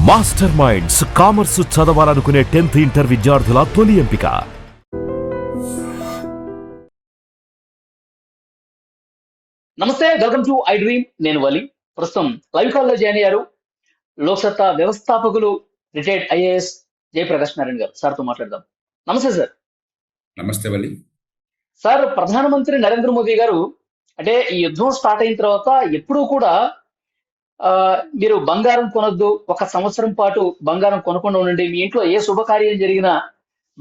Master minds commerce చదవాలనుకునే 10th inter విద్యార్థుల తొలి ఎంపిక. నమస్తే, వెల్కమ్ టు ఐ డ్రీమ్. నేను వలి. ప్రస్తుతం లైవ్ కాల్ లో జాయిన్ అయ్యారు లోక్సత్తా వ్యవస్థాపకులు రిటైర్డ్ ఐఏఎస్ జయప్రకాష్ నారాయణ గారు. సార్తో మాట్లాడదాం. నమస్తే సార్. నమస్తే వలి. సార్, ప్రధానమంత్రి నరేంద్ర మోదీ గారు అంటే ఈ యుద్ధం స్టార్ట్ అయిన తర్వాత ఎప్పుడూ కూడా మీరు బంగారం కొనొద్దు, ఒక సంవత్సరం పాటు బంగారం కొనకుండా ఉండండి, మీ ఇంట్లో ఏ శుభకార్యం జరిగినా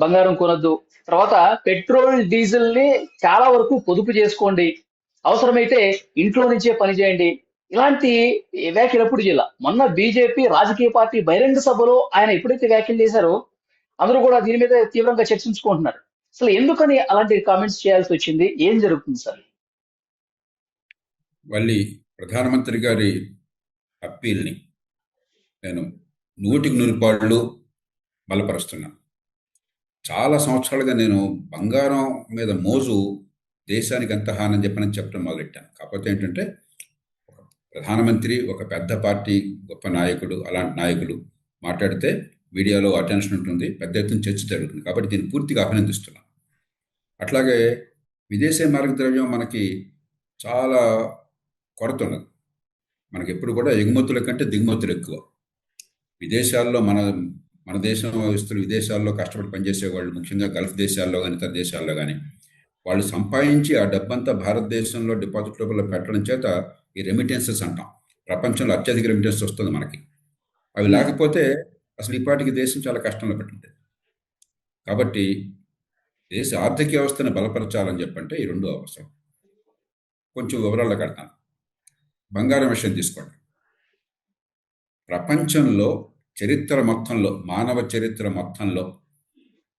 బంగారం కొనొద్దు, తర్వాత పెట్రోల్ డీజిల్ ని చాలా వరకు పొదుపు చేసుకోండి, అవసరమైతే ఇంట్లో నుంచే పని చేయండి, ఇలాంటి వ్యాఖ్యలు ఎప్పుడు చేయాల. మొన్న బీజేపీ రాజకీయ పార్టీ బహిరంగ సభలో ఆయన ఎప్పుడైతే వ్యాఖ్యలు చేశారో అందరూ కూడా దీని మీద తీవ్రంగా చర్చించుకుంటున్నారు. అసలు ఎందుకని అలాంటి కామెంట్స్ చేయాల్సి వచ్చింది? ఏం జరుగుతుంది సార్? వల్లి, ప్రధానమంత్రి గారి అప్పీల్ని నేను 100% బలపరుస్తున్నాను. చాలా సంవత్సరాలుగా నేను బంగారం మీద మోజు దేశానికి ఎంత హాని చెప్పడం మొదలెట్టాను. కాకపోతే ఏంటంటే ఒక ప్రధానమంత్రి, ఒక పెద్ద పార్టీ, గొప్ప నాయకుడు, అలాంటి నాయకులు మాట్లాడితే మీడియాలో అటెన్షన్ ఉంటుంది, పెద్ద ఎత్తున చర్చ జరుగుతుంది. కాబట్టి దీన్ని పూర్తిగా అభినందిస్తున్నాను. అట్లాగే విదేశీ మార్గద్రవ్యం మనకి చాలా కొరత ఉన్నది. మనకి ఎప్పుడు కూడా ఎగుమతుల కంటే దిగుమతులు ఎక్కువ. విదేశాల్లో మన దేశం వ్యవస్థలు విదేశాల్లో కష్టపడి పనిచేసే వాళ్ళు, ముఖ్యంగా గల్ఫ్ దేశాల్లో కానీ ఇతర దేశాల్లో కానీ, వాళ్ళు సంపాదించి ఆ డబ్బంతా భారతదేశంలో డిపాజిట్ రూపంలో పెట్టడం చేత ఈ రెమిటెన్సెస్ అంటాం. ప్రపంచంలో అత్యధిక రెమిటెన్స్ వస్తుంది మనకి. అవి లేకపోతే అసలు ఇప్పటికి దేశం చాలా కష్టంలో పెట్టింది. కాబట్టి దేశ ఆర్థిక వ్యవస్థను బలపరచాలని చెప్పంటే ఈ రెండు అవసరం. కొంచెం వివరాల్లో కడతాను. బంగారం విషయం తీసుకోండి. ప్రపంచంలో చరిత్ర మొత్తంలో, మానవ చరిత్ర మొత్తంలో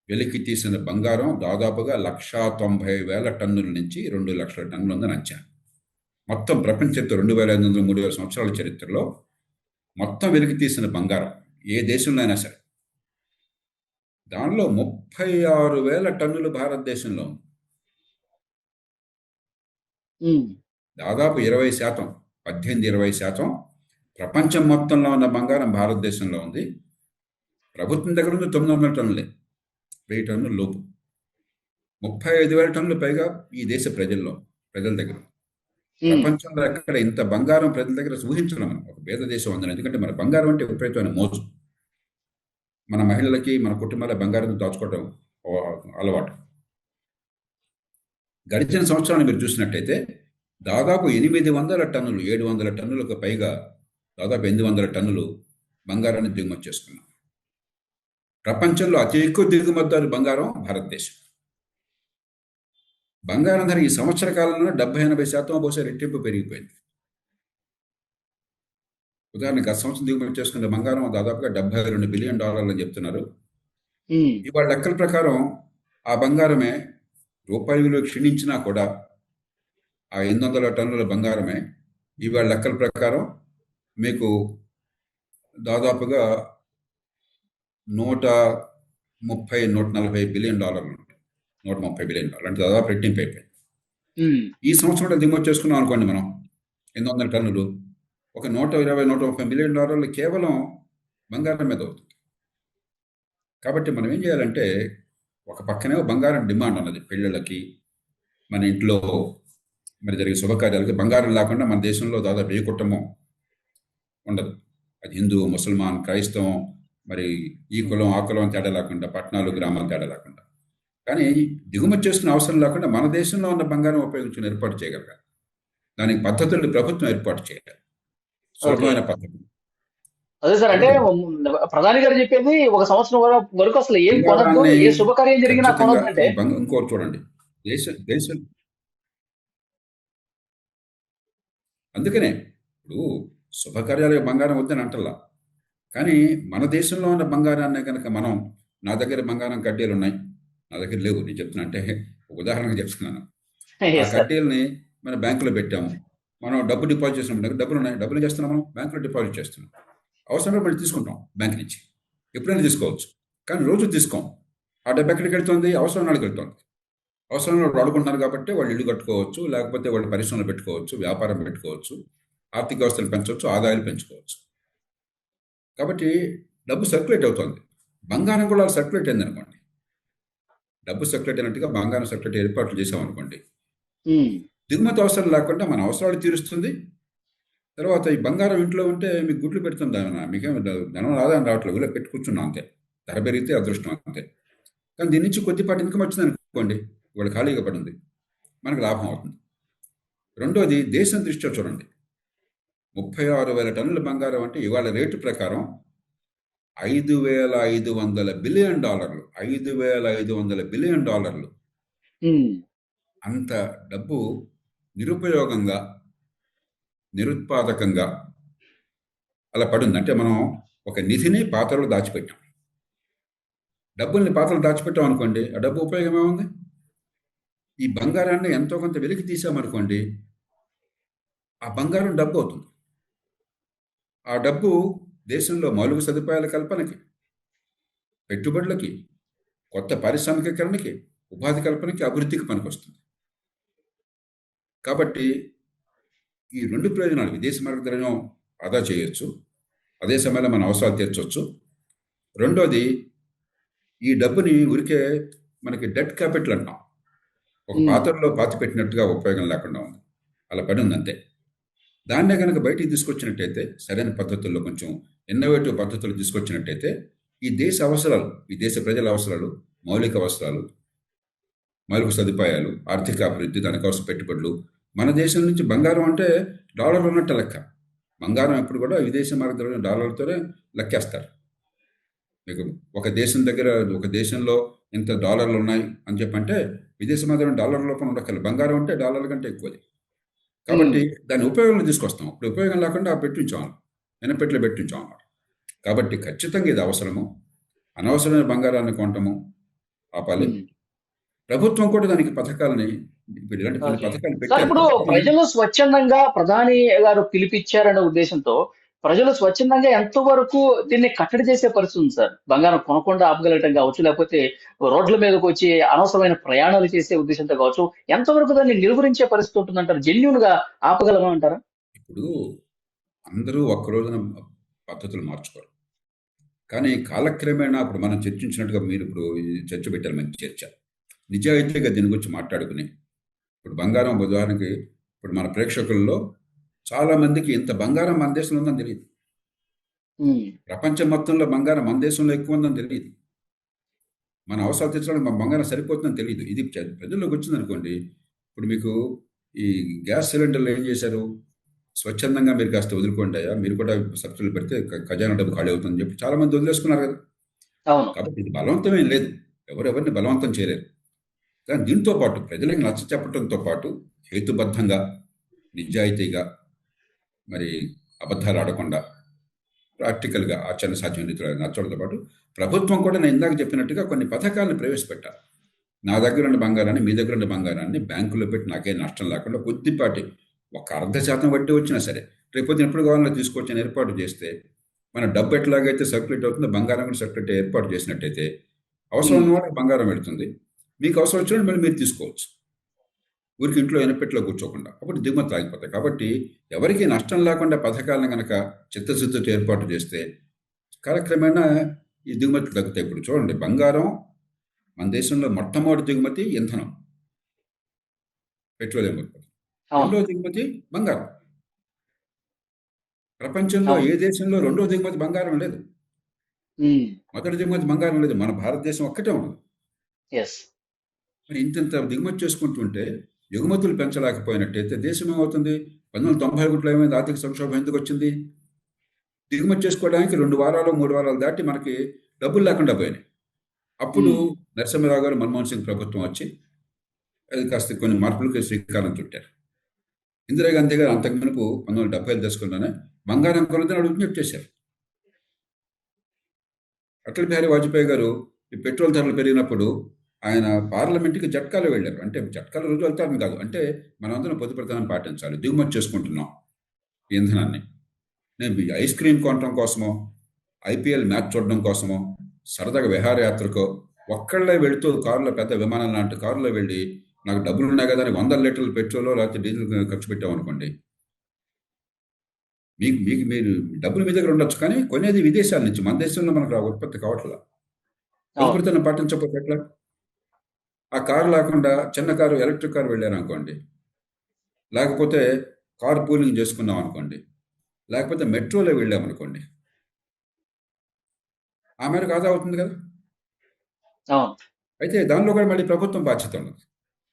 వెలికి తీసిన బంగారం దాదాపుగా 190,000 టన్నుల నుంచి 2 లక్షల టన్నులు ఉందని అంచనా. మొత్తం ప్రపంచ చరిత్ర 2,500 3,000 సంవత్సరాల చరిత్రలో మొత్తం వెలికి తీసిన బంగారం ఏ దేశంలో అయినా సరే దానిలో 36,000 టన్నులు భారతదేశంలో ఉంది. దాదాపు 20%, 18-20% ప్రపంచం మొత్తంలో ఉన్న బంగారం భారతదేశంలో ఉంది. ప్రభుత్వం దగ్గర ఉంది 900 టన్నులే, 1000 టన్నుల లోపు. 35,000 టన్నులు పైగా ఈ దేశ ప్రజల దగ్గర. ప్రపంచంలో ఎక్కడ ఇంత బంగారం ప్రజల దగ్గర ఊహించడం మనం ఒక పేద దేశం ఉందని. ఎందుకంటే మన బంగారం అంటే విపరీతమైన మోజు. మన మహిళలకి, మన కుటుంబాల బంగారం దాచుకోవడం అలవాటు. గడిచిన సంవత్సరాన్ని మీరు చూసినట్టయితే దాదాపు 800 టన్నులు, 700 టన్నులకు పైగా, దాదాపు 800 టన్నులు బంగారాన్ని దిగుమతి చేసుకున్నాం. ప్రపంచంలో అతి ఎక్కువ దిగుమతిదారు బంగారం భారతదేశం. బంగారం ధర ఈ సంవత్సర కాలంలో 70-80% బహుశా రెట్టింపు పెరిగిపోయింది. ఉదాహరణకు గత సంవత్సరం దిగుమతి చేసుకున్న బంగారం దాదాపుగా $72 బిలియన్ అని చెప్తున్నారు. ఇవాళ లెక్కల ప్రకారం ఆ బంగారమే రూపాయి విలువ క్షీణించినా కూడా ఆ 800 టన్నుల బంగారమే ఇవాళ లెక్కల ప్రకారం మీకు దాదాపుగా $130-140 బిలియన్ ఉంటాయి. $130 బిలియన్ అంటే దాదాపు రెట్టింపు అయిపోయింది. ఈ సంవత్సరం దిగుమతి చేసుకున్నాం అనుకోండి మనం 800 టన్నులు, ఒక $120-130 బిలియన్ కేవలం బంగారం మీద అవుతుంది. కాబట్టి మనం ఏం చేయాలంటే, ఒక పక్కనే బంగారం డిమాండ్ ఉన్నది. పెళ్ళిళ్ళకి, మన ఇంట్లో మరి జరిగే శుభకార్యాలకి బంగారం లేకుండా మన దేశంలో దాదాపు ఏ కుటుంబం ఉండదు. అది హిందూ, ముసల్మాన్, క్రైస్తవం, మరి ఈ కులం ఆ కులం తేడా లేకుండా, పట్టణాలు గ్రామాలు తేడా లేకుండా. కానీ దిగుమతి చేసుకునే అవసరం లేకుండా మన దేశంలో ఉన్న బంగారం ఉపయోగించుకుని ఏర్పాటు చేయగలగాలి. దానికి పద్ధతులు ప్రభుత్వం ఏర్పాటు చేయాలి, సులభమైన పద్ధతులు. అదే సార్, అంటే ప్రధాని గారు చెప్పేది ఒక సంవత్సరం వరకు అసలు ఏం కొనద్దు, ఏ శుభకార్యం జరిగినా కొనద్దంటే. ఇంకోటి చూడండి, దేశం అందుకనే ఇప్పుడు శుభకార్యాలకు బంగారం వద్దని అంటల్లా. కానీ మన దేశంలో ఉన్న బంగారాన్ని కనుక మనం, నా దగ్గర బంగారం కడ్డీలు ఉన్నాయి, నా దగ్గర లేవు, నేను చెప్తున్నా అంటే ఉదాహరణగా చెప్తున్నాను. ఆ కడ్డీలని మన బ్యాంకులో పెట్టాము, మనం డబ్బు డిపాజిట్ చేసినప్పుడు డబ్బులు ఉన్నాయి, డబ్బులు చేస్తున్నాం, మనం బ్యాంకులో డిపాజిట్ చేస్తున్నాం. అవసరం మళ్ళీ తీసుకుంటాం బ్యాంక్ నుంచి, ఎప్పుడైనా తీసుకోవచ్చు. కానీ రోజు తీసుకోం. ఆ డబ్బు ఎక్కడికి వెళ్తుంది? అవసరం నాడికి వెళ్తుంది. అవసరంలో వాడుకుంటున్నారు కాబట్టి వాళ్ళు ఇల్లు కట్టుకోవచ్చు, లేకపోతే వాళ్ళు పరిశ్రమలు పెట్టుకోవచ్చు, వ్యాపారం పెట్టుకోవచ్చు, ఆర్థిక వ్యవస్థను పెంచవచ్చు, ఆదాయాలు పెంచుకోవచ్చు. కాబట్టి డబ్బు సర్క్యులేట్ అవుతుంది. బంగారం కూడా అలా సర్క్యులేట్ అయింది అనుకోండి, డబ్బు సర్క్యులేట్ అయినట్టుగా బంగారం సర్క్యులేట్ ఏర్పాట్లు చేసామనుకోండి, ఉమ్, దిగుమతి అవసరం లేకుండా మన అవసరాలు తీరుస్తుంది. తర్వాత ఈ బంగారం ఇంట్లో ఉంటే మీకు గుడ్లు పెడుతుంది, మీకేం ధనం ఆదాయం రావట్లేదు, ఊళ్ళో పెట్టి కూర్చున్నాం అంతే. ధర పెరిగితే అదృష్టం అంతే. కానీ దీని నుంచి కొద్దిపాటి ఇన్కమ్ వచ్చింది అనుకోండి, ఇవాళ ఖాళీగా పడింది, మనకు లాభం అవుతుంది. రెండోది, దేశం దృష్ట్యా చూడండి, 36,000 టన్నుల బంగారం అంటే ఇవాళ రేటు ప్రకారం $5,500 బిలియన్, $5,500 బిలియన్. ఉమ్, అంత డబ్బు నిరుపయోగంగా, నిరుత్పాదకంగా అలా పడింది. అంటే మనం ఒక నిధిని పాత్రలో దాచిపెట్టాం, డబ్బుల్ని పాత్రలు దాచిపెట్టాం అనుకోండి, ఆ డబ్బు ఉపయోగం ఏముంది? ఈ బంగారాన్ని ఎంతో కొంత వెలికి తీసామనుకోండి, ఆ బంగారం డబ్బు అవుతుంది. ఆ డబ్బు దేశంలో మౌలిక సదుపాయాల కల్పనకి, పెట్టుబడులకి, కొత్త పారిశ్రామికీకరణకి, ఉపాధి కల్పనకి, అభివృద్ధికి పనికొస్తుంది. కాబట్టి ఈ రెండు ప్రయోజనాలు, విదేశీ మార్గద్రవ్యం ఆదా చేయొచ్చు, అదే సమయంలో మన అవసరాలు తీర్చవచ్చు. రెండోది, ఈ డబ్బుని ఊరికే మనకి డెట్ క్యాపిటల్ అంటాం, ఒక పాత్రలో పాతి పెట్టినట్టుగా ఉపయోగం లేకుండా ఉంది, అలా పడి ఉంది అంతే. దాన్నే కనుక బయటికి తీసుకొచ్చినట్టయితే, సరైన పద్ధతుల్లో కొంచెం ఇన్నోవేటివ్ పద్ధతులు తీసుకొచ్చినట్టయితే, ఈ దేశ అవసరాలు, ఈ దేశ ప్రజల అవసరాలు, మౌలిక అవసరాలు, మౌలిక సదుపాయాలు, ఆర్థిక అభివృద్ధి, దానికోసం పెట్టుబడులు, మన దేశం నుంచి బంగారం అంటే డాలర్లు ఉన్నట్టు లెక్క. బంగారం ఎప్పుడు కూడా విదేశీ మార్గద్రవ్యం డాలర్లతోనే లెక్కేస్తారు. మీకు ఒక దేశం దగ్గర, ఒక దేశంలో ఇంత డాలర్లు ఉన్నాయి అని చెప్పంటే, విదేశీ మార్గద్రవ్యం డాలర్ లోపల ఉండక్కర్లేదు, బంగారం అంటే డాలర్ల కంటే ఎక్కువది. కాబట్టి దాని ఉపయోగంలో తీసుకొస్తాం, ఇప్పుడు ఉపయోగం లేకుండా పెట్టించాం, వెనపెట్లో పెట్టించాం అన్నమాట. కాబట్టి ఖచ్చితంగా ఇది అవసరము. అనవసరమైన బంగారాన్ని కొనటము ఆపాలి. ప్రభుత్వం కూడా దానికి పథకాలని, ఇప్పుడు ఇలాంటి కొన్ని పథకాలు సార్, పెట్టారు. ఇప్పుడు ప్రజలు స్వచ్ఛందంగా ప్రధాని గారు పిలిపిచ్చారనే ఉద్దేశంతో ప్రజలు స్వచ్ఛందంగా ఎంతవరకు దీన్ని కట్టడి చేసే పరిస్థితి ఉంది సార్? బంగారం కొనకుండా ఆపగలగటం కావచ్చు, లేకపోతే రోడ్ల మీదకి వచ్చి అనవసరమైన ప్రయాణాలు చేసే ఉద్దేశంతో కావచ్చు, ఎంతవరకు దాన్ని నిలువరించే పరిస్థితి ఉంటుందంటారు? జెన్యూన్ గా ఆపగలమంటారా? ఇప్పుడు అందరూ ఒక్క రోజున పద్ధతులు మార్చుకోరు, కానీ కాలక్రమేణా ఇప్పుడు మనం చర్చించినట్టుగా, మీరు ఇప్పుడు ఈ చర్చ పెట్టారు, మంచి చర్చ, నిజాయితీగా దీని గురించి మాట్లాడుకుని, ఇప్పుడు బంగారం ఉదాహరణకి, ఇప్పుడు మన ప్రేక్షకుల్లో చాలా మందికి ఇంత బంగారం మన దేశంలో ఉందని తెలియదు, ప్రపంచం మొత్తంలో బంగారం మన దేశంలో ఎక్కువ ఉందని తెలియదు, మన అవసరాలు తీర్చడానికి మన బంగారం సరిపోతుందని తెలియదు. ఇది ప్రజల్లోకి వచ్చింది అనుకోండి, ఇప్పుడు మీకు ఈ గ్యాస్ సిలిండర్లు ఏం చేశారు, స్వచ్ఛందంగా మీరు కాస్త వదులుకోండి అయ్యా, మీరు కూడా సబ్సిడీలు పెడితే ఖజానా డబ్బు ఖాళీ అవుతుందని చెప్పి చాలా మంది వదిలేసుకున్నారు కదా. కాబట్టి ఇది బలవంతమేం లేదు, ఎవరెవరిని బలవంతం చేయలేరు. కానీ దీంతో పాటు ప్రజలకు నచ్చ చెప్పడంతో పాటు హేతుబద్ధంగా, నిజాయితీగా, మరి అబద్ధాలు ఆడకుండా, ప్రాక్టికల్గా ఆచరణ సాధ్యం రీతిలో నచ్చడంతో పాటు ప్రభుత్వం కూడా నేను ఇందాక చెప్పినట్టుగా కొన్ని పథకాలను ప్రవేశపెట్టాలి. నా దగ్గర ఉన్న బంగారాన్ని, మీ దగ్గర ఉన్న బంగారాన్ని బ్యాంకులో పెట్టి నాకే నష్టం లేకుండా కొద్దిపాటి, ఒక 0.5% వడ్డీ వచ్చినా సరే, రేపొద్దున ఎప్పుడు కావాలో తీసుకొచ్చిన ఏర్పాటు చేస్తే, మన డబ్బు ఎట్లాగైతే సర్క్యులేట్ అవుతుందో బంగారం కూడా సర్క్యులేట్ ఏర్పాటు చేసినట్టయితే, అవసరం ఉన్న వాళ్ళకి బంగారం పెడుతుంది, మీకు అవసరం వచ్చినప్పుడు మళ్ళీ మీరు తీసుకోవచ్చు, ఊరికి ఇంట్లో ఎనపెట్లో కూర్చోకుండా. అప్పుడు దిగుమతులు ఆగిపోతాయి. కాబట్టి ఎవరికి నష్టం లేకుండా పథకాలను కనుక చిత్తశుద్ధితో ఏర్పాటు చేస్తే కాలక్రమేణా ఈ దిగుమతులు తగ్గుతాయి. ఇప్పుడు చూడండి, బంగారం మన దేశంలో మొట్టమొదటి దిగుమతి ఇంధనం, పెట్రోలియం ఉత్పత్తి. రెండో దిగుమతి బంగారం. ప్రపంచంలో ఏ దేశంలో రెండో దిగుమతి బంగారం లేదు, మొదటి దిగుమతి బంగారం లేదు, మన భారతదేశం ఒక్కటే ఉండదు. మరి ఇంత దిగుమతి చేసుకుంటుంటే ఎగుమతులు పెంచలేకపోయినట్టయితే దేశం ఏమవుతుంది? 1991లో ఏమైంది? ఆర్థిక సంక్షోభం ఎందుకు వచ్చింది? దిగుమతి చేసుకోవడానికి 2 వారాలు 3 వారాలు దాటి మనకి డబ్బులు లేకుండా పోయినాయి. అప్పుడు నరసింహరావు గారు, మన్మోహన్ సింగ్ ప్రభుత్వం వచ్చి అది కాస్త కొన్ని మార్పులకు శ్రీకారం చుట్టారు. ఇందిరాగాంధీ గారు అంతకుమునుపు 1970 దశకంలోనే బంగారం కొనదని విజ్ఞప్తి చేశారు. అటల్ బిహారీ వాజ్పేయి గారు ఈ పెట్రోల్ ధరలు పెరిగినప్పుడు ఆయన పార్లమెంట్కి జట్కాలో వెళ్ళారు. అంటే జట్కాల రోజు వెళ్తారని కాదు, అంటే మనందరం పొదుపు ప్రధానం పాటించాలి, దిగుమతి చేసుకుంటున్నాం ఇంధనాన్ని. నేను ఐస్ క్రీమ్ కొనడం కోసమో, IPL మ్యాచ్ చూడడం కోసమో, సరదాగా విహారయాత్రకో ఒక్కళ్ళే వెళుతూ కారులో, పెద్ద విమానం లాంటి కారులో వెళ్ళి నాకు డబ్బులు ఉన్నాయి కదా అని 100 లీటర్లు పెట్రోల్ లేకపోతే డీజిల్ ఖర్చు పెట్టామనుకోండి, మీరు డబ్బులు మీ దగ్గర ఉండొచ్చు, కానీ కొనేది విదేశాల నుంచి, మన దేశంలో మనకు ఉత్పత్తి కావట్లా. అవును. పొదుపురితనం పాటించకపోతే ఎట్లా? ఆ కారు లేకుండా చిన్న కారు, ఎలక్ట్రిక్ కారు వెళ్ళారనుకోండి, లేకపోతే కార్ పూలింగ్ చేసుకున్నాం అనుకోండి, లేకపోతే మెట్రోలో వెళ్ళామనుకోండి, ఆ మేరకు ఆదా అవుతుంది కదా. అవును. అయితే దానిలో కూడా మళ్ళీ ప్రభుత్వం బాధ్యత ఉన్నది.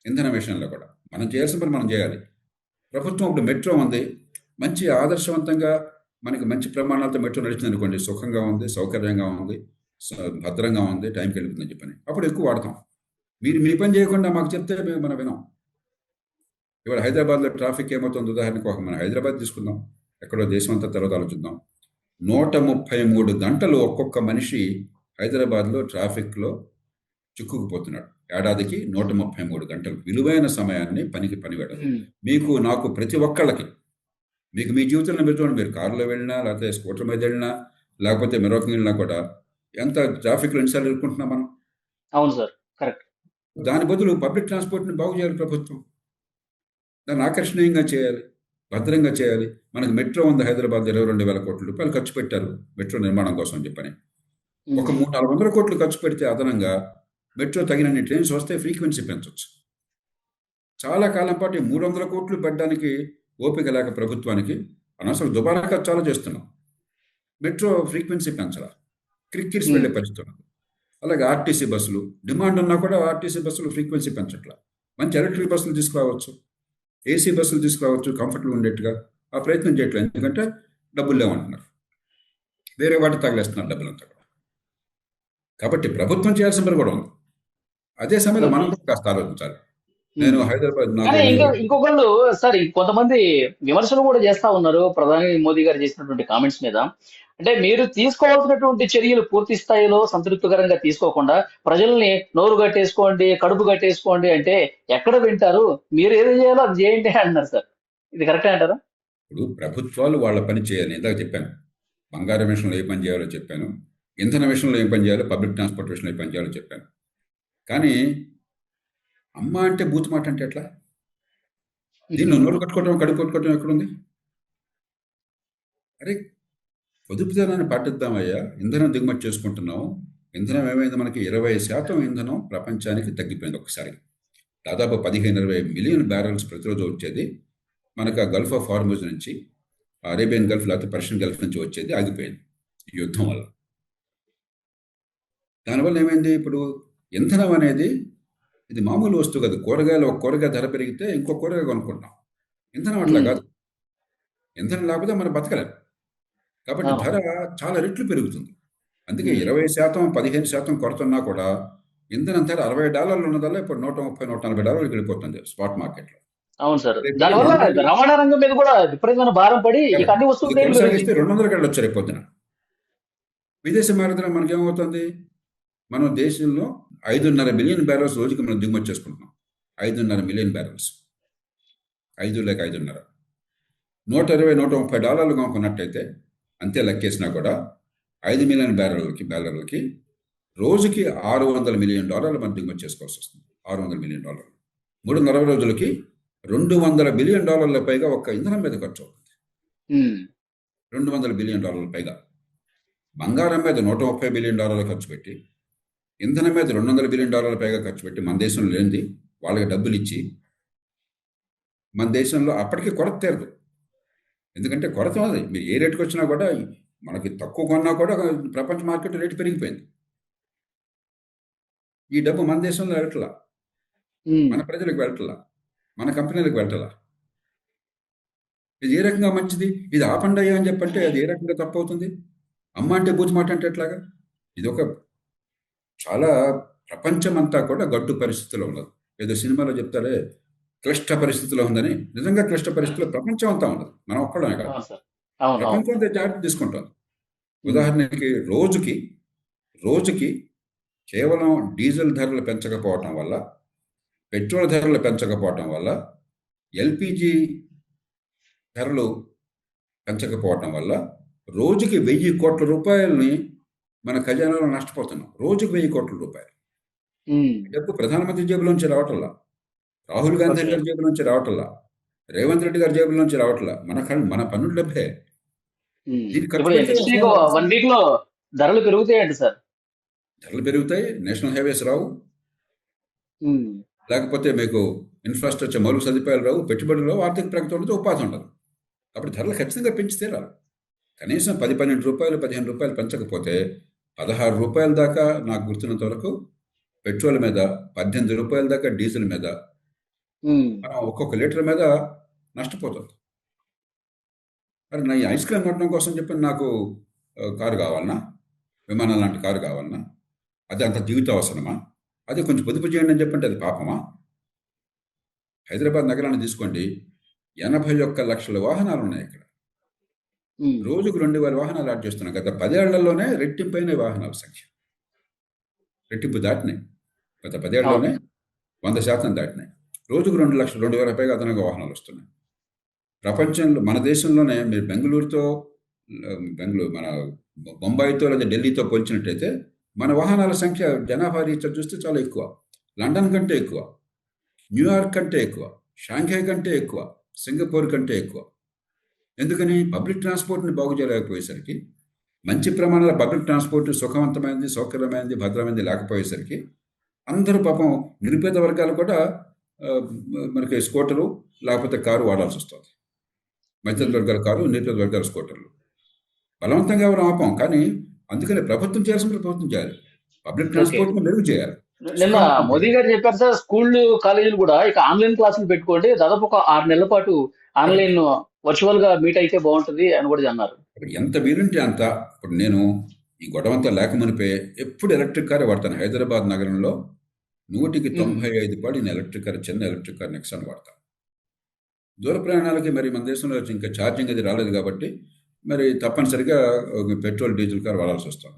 ఇంధన విషయంలో కూడా మనం చేయాల్సిన పని మనం చేయాలి. ప్రభుత్వం ఇప్పుడు మెట్రో ఉంది, మంచి ఆదర్శవంతంగా మనకి మంచి ప్రమాణాలతో మెట్రో నడిచింది అనుకోండి, సుఖంగా ఉంది, సౌకర్యంగా ఉంది, భద్రంగా ఉంది, టైంకి వెళ్ళిపోతుందని చెప్పని అప్పుడు ఎక్కువ వాడతాం. మీరు మీ పని చేయకుండా మాకు చెప్తే మనం వినాం. ఇవాళ హైదరాబాద్లో ట్రాఫిక్ ఏమవుతుంది, ఉదాహరణకు ఒక మన హైదరాబాద్ తీసుకుందాం, ఎక్కడో దేశం అంతా తర్వాత ఆలోచిద్దాం. 133 గంటలు ఒక్కొక్క మనిషి హైదరాబాద్లో ట్రాఫిక్లో చిక్కుకుపోతున్నాడు. ఏడాదికి 133 గంటలు విలువైన సమయాన్ని పనికి పనిపెడతారు. ఉమ్. మీకు నాకు ప్రతి ఒక్కళ్ళకి, మీకు మీ జీవితంలో మీరు చూడండి, మీరు కారులో వెళ్ళినా, లేకపోతే స్కూటర్ మీద వెళ్ళినా, లేకపోతే మరొక వెళ్ళినా కూడా ఎంత ట్రాఫిక్లో ఎన్నిసార్లు ఎదుర్కొంటున్నాం మనం. అవును సార్, కరెక్ట్. దాని బదులు పబ్లిక్ ట్రాన్స్పోర్ట్ని బాగు చేయాలి ప్రభుత్వం, దాన్ని ఆకర్షణీయంగా చేయాలి, భద్రంగా చేయాలి. మనకు మెట్రో ఉంది హైదరాబాద్, 22,000 కోట్ల రూపాయలు ఖర్చు పెట్టారు మెట్రో నిర్మాణం కోసం అని చెప్పని. ఒక 300-400 కోట్లు ఖర్చు పెడితే అదనంగా మెట్రో తగినన్ని ట్రైన్స్ వస్తే ఫ్రీక్వెన్సీ పెంచవచ్చు. చాలా కాలం పాటు ఈ 300 కోట్లు పెట్టడానికి ఓపిక లేక ప్రభుత్వానికి అనవసరం దుబారా ఖర్చాలు చేస్తున్నాం. మెట్రో ఫ్రీక్వెన్సీ పెంచాల, క్రిక్కిరిసి వెళ్ళే పరిస్థితి ఉన్నది. అలాగే ఆర్టీసీ బస్సులు డిమాండ్ ఉన్నా కూడా ఆర్టీసీ బస్సులు ఫ్రీక్వెన్సీ పెంచట్లా. మంచి ఎలక్ట్రిక్ బస్సులు తీసుకురావచ్చు, ఏసీ బస్సులు తీసుకురావచ్చు, కంఫర్టబుల్ ఉండేట్టుగా. ఆ ప్రయత్నం చేయట్లేదు, ఎందుకంటే డబ్బులు లేవంటున్నారు, వేరే వాటి తగిలేస్తున్నారు డబ్బులంతా కూడా. కాబట్టి ప్రభుత్వం చేయాల్సిన పని కూడా ఉంది. అదే సమయంలో మనం కూడా కాస్త ఆలోచించాలి. నేను హైదరాబాద్ కానీ ఇంకొకళ్ళు సార్, కొంతమంది విమర్శలు కూడా చేస్తా ఉన్నారు ప్రధాని మోదీ గారు చేసినటువంటి కామెంట్స్ మీద. అంటే మీరు తీసుకోవాల్సినటువంటి చర్యలు పూర్తి స్థాయిలో సంతృప్తికరంగా తీసుకోకుండా ప్రజల్ని నోరు కట్టేసుకోండి, కడుపు కట్టేసుకోండి అంటే ఎక్కడ వింటారు? మీరు ఏది చేయాలో అది చేయండి అంటున్నారు సార్. ఇది కరెక్టే అంటారా? ఇప్పుడు ప్రభుత్వాలు వాళ్ళ పని చేయాలి. ఇందాక చెప్పాను, బంగారం విషయంలో ఏ పని చేయాలో చెప్పాను, ఇంధన విషయంలో ఏం పని చేయాలో, పబ్లిక్ ట్రాన్స్పోర్ట్ విషయంలో ఏ పని చేయాలో చెప్పాను. కానీ అమ్మ అంటే బూత్ మాట అంటే ఎట్లా? దీన్ని నోరు కట్టుకోవటం, కడుపు కొట్టుకోవటం ఎక్కడుంది? అరే, పొదుపుదనాన్ని పాటిద్దామయ్యా, ఇంధనం దిగుమతి చేసుకుంటున్నాం. ఇంధనం ఏమైంది, మనకి 20% ఇంధనం ప్రపంచానికి తగ్గిపోయింది ఒకసారి. దాదాపు 15-20 మిలియన్ బ్యారెల్స్ ప్రతిరోజు వచ్చేది మనకు ఆ గల్ఫ్ ఆఫ్ హార్మజ్ నుంచి, అరేబియన్ గల్ఫ్ లేకపోతే పర్షియన్ గల్ఫ్ నుంచి వచ్చేది ఆగిపోయింది ఈ యుద్ధం వల్ల. దానివల్ల ఏమైంది, ఇప్పుడు ఇంధనం అనేది ఇది మామూలు వస్తువు కాదు. కూరగాయలు, ఒక కూరగాయ ధర పెరిగితే ఇంకో కూరగాయ కొనుక్కుంటాం. ఇంధనం అట్లా కాదు. ఇంధనం లేకపోతే మనం బతకలేం. కాబట్టి ధర చాలా రెట్లు పెరుగుతుంది. అందుకే 20%, 15% కొరతున్నా కూడా ఇంధనం ధర $60 ఉన్నదల్లా ఇప్పుడు $130-140 వెళ్ళిపోతుంది స్పాట్ మార్కెట్లో. అవును సార్. దానివల్ల రవాణా రంగం మీద కూడా విపరీతమైన భారం పడి ఇక అన్ని వస్తువులు కొనసాగిస్తే 200 వెళ్ళొచ్చు రేపు పొద్దున. విదేశీ మారదనం మనకేమవుతుంది, మనం దేశంలో 5.5 మిలియన్ బ్యారెల్స్ రోజుకి మనం దిగుమతి చేసుకుంటున్నాం. 5.5 మిలియన్ బ్యారెల్స్, 5 లేక 5.5, $120-130 కొన్నట్టయితే అంతే లెక్కేసినా కూడా 5 మిలియన్ బ్యారెల్కి రోజుకి $600 మిలియన్ మనం దిగుమతి చేసుకోవాల్సి వస్తుంది. $600 మిలియన్, 340 రోజులకి $200 బిలియన్ పైగా ఒక్క ఇంధనం మీద ఖర్చు అవుతుంది. $200 బిలియన్ పైగా. బంగారం మీద $130 బిలియన్ ఖర్చు పెట్టి, ఇంధనం మీద $200 బిలియన్ పైగా ఖర్చు పెట్టి, మన దేశంలో లేనిది వాళ్ళకి డబ్బులు ఇచ్చి, మన దేశంలో అప్పటికీ కొరత తీరదు. ఎందుకంటే కొరత ఉంది, మీరు ఏ రేటుకి వచ్చినా కూడా మనకి తక్కువ కొన్నా కూడా ప్రపంచ మార్కెట్ రేటు పెరిగిపోయింది. ఈ డబ్బు మన దేశంలో వెళ్ళట్లా, మన ప్రజలకు వెళ్ళట్లా, మన కంపెనీలకు వెళ్ళట్లా. ఇది ఏ రకంగా మంచిది? ఇది ఆపండి అయ్యా అని చెప్పంటే అది ఏ రకంగా తప్పు అవుతుంది? అమ్మ అంటే బూజు మాట అంటే ఎట్లాగా? ఇది ఒక చాలా ప్రపంచం అంతా కూడా గడ్డు పరిస్థితిలో ఉన్నది. ఏదో సినిమాలో చెప్తారే క్లిష్ట పరిస్థితిలో ఉందని, నిజంగా క్లిష్ట పరిస్థితిలో ప్రపంచం అంతా ఉన్నది, మనం ఒక్కడమే కాదు, ప్రపంచం అంతా జాగ్రత్త తీసుకుంటుంది. ఉదాహరణకి రోజుకి కేవలం డీజిల్ ధరలు పెంచకపోవటం వల్ల, పెట్రోల్ ధరలు పెంచకపోవటం వల్ల, ఎల్పిజి ధరలు పెంచకపోవటం వల్ల రోజుకి 1,000 కోట్ల రూపాయలని మన ఖజానాలో నష్టపోతున్నాం. రోజుకి 1,000 కోట్ల రూపాయలు. డబ్బు ప్రధానమంత్రి జేబులోంచి రావటంలా, రాహుల్ గాంధీ గారి జేబులోంచి రావటంలా, రేవంత్ రెడ్డి గారి జేబులోంచి రావట్లా, మన పన్నుల డబ్బే. దీనికి ఖర్చు ఇప్పుడు పెడితే నెక్స్ట్ వీక్ అసలు 1 వీక్ లో ధరలు పెరుగుతాయండి సార్. ధరలు పెరుగుతాయి, నేషనల్ హైవేస్ రావు, ఉమ్, లేకపోతే మీకు ఇన్ఫ్రాస్ట్రక్చర్ మౌలిక సదుపాయాలు రావు, పెట్టుబడులు రావు, ఆర్థిక ప్రగతి ఉండదు, ఉపాధి ఉండదు. అప్పుడు ధరలు ఖచ్చితంగా పెంచి తీరాలి. కనీసం 10-12 రూపాయలు 15 రూపాయలు పెంచకపోతే 16 రూపాయల దాకా నాకు గుర్తున్నంత వరకు పెట్రోల్ మీద, 18 రూపాయల దాకా డీజిల్ మీద ఉమ్, మనం ఒక్కొక్క లీటర్ మీద నష్టపోతుంది. మరి నా ఈ ఐస్ క్రీమ్ కొట్టడం కోసం చెప్పి నాకు కారు కావాలన్నా, విమానం లాంటి కారు కావాలన్నా, అది అంత జీవిత అవసరమా? అది కొంచెం పొదుపు చేయండి అని చెప్పంటే అది పాపమా? హైదరాబాద్ నగరాన్ని తీసుకోండి, 81 లక్షల వాహనాలు ఉన్నాయి ఇక్కడ. ఉమ్, రోజుకు 2000 వాహనాలు యాడ్ చేస్తున్నాం. గత 10 ఏళ్లలోనే రెట్టింపైన వాహనాల సంఖ్య, రెట్టింపు దాటినాయి. గత 10 ఏళ్లలోనే అవును. 100% దాటినాయి. రోజుకు 2 లక్షలు 2000 పైగా అదనంగా వాహనాలు వస్తున్నాయి. ప్రపంచంలో మన దేశంలోనే మీరు బెంగళూరు మన బొంబాయితో లేదా ఢిల్లీతో పోల్చినట్టయితే మన వాహనాల సంఖ్య జనాభా రీత్యా చూస్తే చాలా ఎక్కువ. లండన్ కంటే ఎక్కువ, న్యూయార్క్ కంటే ఎక్కువ, షాంఘై కంటే ఎక్కువ, సింగపూర్ కంటే ఎక్కువ. ఎందుకని? పబ్లిక్ ట్రాన్స్పోర్ట్ని బాగు చేయలేకపోయేసరికి, మంచి ప్రమాణాల పబ్లిక్ ట్రాన్స్పోర్ట్ సుఖవంతమైనది, సౌకర్యమైనది, భద్రమైనది లేకపోయేసరికి అందరూ పాపం నిరుపేద వర్గాలు కూడా మనకి స్కూటరు లేకపోతే కారు వాడాల్సి వస్తుంది. మధ్యతరగతి వర్గాల కారు, నిరుపేద వర్గాల స్కూటర్లు. బలవంతంగా ఎవరు ఆపం, కానీ అందుకని ప్రభుత్వం చేయాల్సిన ప్రభుత్వం చేయాలి. Public okay. ట్రాన్స్పోర్ట్ని మెరుగు చేయాలి, నిన్న సుఖవంతం మోదీ చేయాలి. గారు చెప్పారు సార్, స్కూళ్ళు కాలేజీలు కూడా ఇక ఆన్లైన్ క్లాసులు పెట్టుకోండి, దాదాపు ఒక 6 నెలల పాటు ఆన్లైన్ వర్చువల్ గా మీట్ అయితే బాగుంటుంది అని కూడా అన్నారు. ఇప్పుడు ఎంత వీలుంటే అంత. ఇప్పుడు నేను ఈ గొడవంతా లేకమనిపే ఎప్పుడు ఎలక్ట్రిక్ కారే వాడతాను. హైదరాబాద్ నగరంలో 195 నేను ఎలక్ట్రిక్ కార్, చిన్న ఎలక్ట్రిక్ కార్ నెక్సాన్ వాడతాను. దూర ప్రయాణాలకి మరి మన దేశంలో ఇంకా ఛార్జింగ్ అది రాలేదు కాబట్టి మరి తప్పనిసరిగా పెట్రోల్ డీజిల్ కార్ వాడాల్సి వస్తుంది.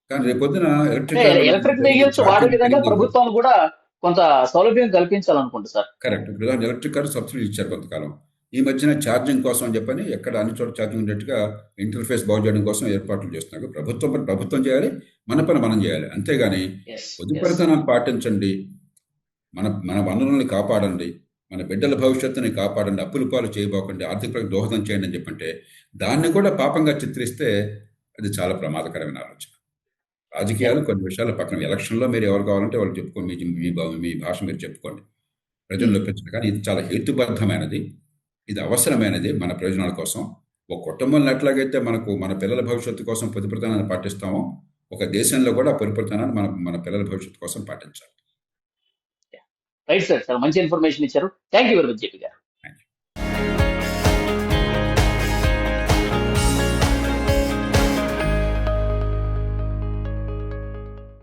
కానీ రేపొద్దున అంటే ఎలక్ట్రిక్ కార్ ఎలక్ట్రిక్ వెహికల్స్ వాడే ఛార్జింగ్ విధంగా పెరిగింది. ప్రభుత్వాలు కూడా కొంత సౌలభ్యం కల్పించాలనుకుంటా సార్. కరెక్ట్. ఇప్పుడు ఉదాహరణ ఎలక్ట్రిక్ కార్ సబ్సిడీ ఇచ్చారు కొంతకాలం. ఈ మధ్యన ఛార్జింగ్ కోసం అని చెప్పని ఎక్కడ అన్ని చోట్ల ఛార్జింగ్ ఉండేట్టుగా ఇంటర్ఫేస్ బాగు చేయడం కోసం ఏర్పాట్లు చేస్తున్నారు. ప్రభుత్వం పని ప్రభుత్వం చేయాలి, మన పని మనం చేయాలి. అంతేగాని ఎస్, ఎస్. పొదుపరితనాన్ని పాటించండి, మన మన వనరుల్ని కాపాడండి, మన బిడ్డల భవిష్యత్తుని కాపాడండి, అప్పుల పాలు చేయబోకండి, ఆర్థిక ప్రగతికి దోహదం చేయండి అని చెప్పంటే దాన్ని కూడా పాపంగా చిత్రిస్తే అది చాలా ప్రమాదకరమైన ఆలోచన. రాజకీయాలు కొన్ని విషయాలు పక్కన, ఎలక్షన్లో మీరు ఎవరు కావాలంటే వాళ్ళు చెప్పుకోండి, మీ భాష మీరు చెప్పుకోండి, ప్రజలను ఒప్పించండి. కానీ ఇది చాలా హేతుబద్ధమైనది, ఇది అవసరమైనది మన ప్రయోజనాల కోసం. ఒక కుటుంబంలో ఎట్లాగైతే మనకు మన పిల్లల భవిష్యత్తు కోసం పొదుపరితనాన్ని పాటిస్తామో, ఒక దేశంలో కూడా పొదుపరితనాన్ని మన పిల్లల భవిష్యత్తు కోసం పాటించాలి. రైట్ సార్, చాలా మంచి ఇన్ఫర్మేషన్ ఇచ్చారు. Thank you very much JP గారు.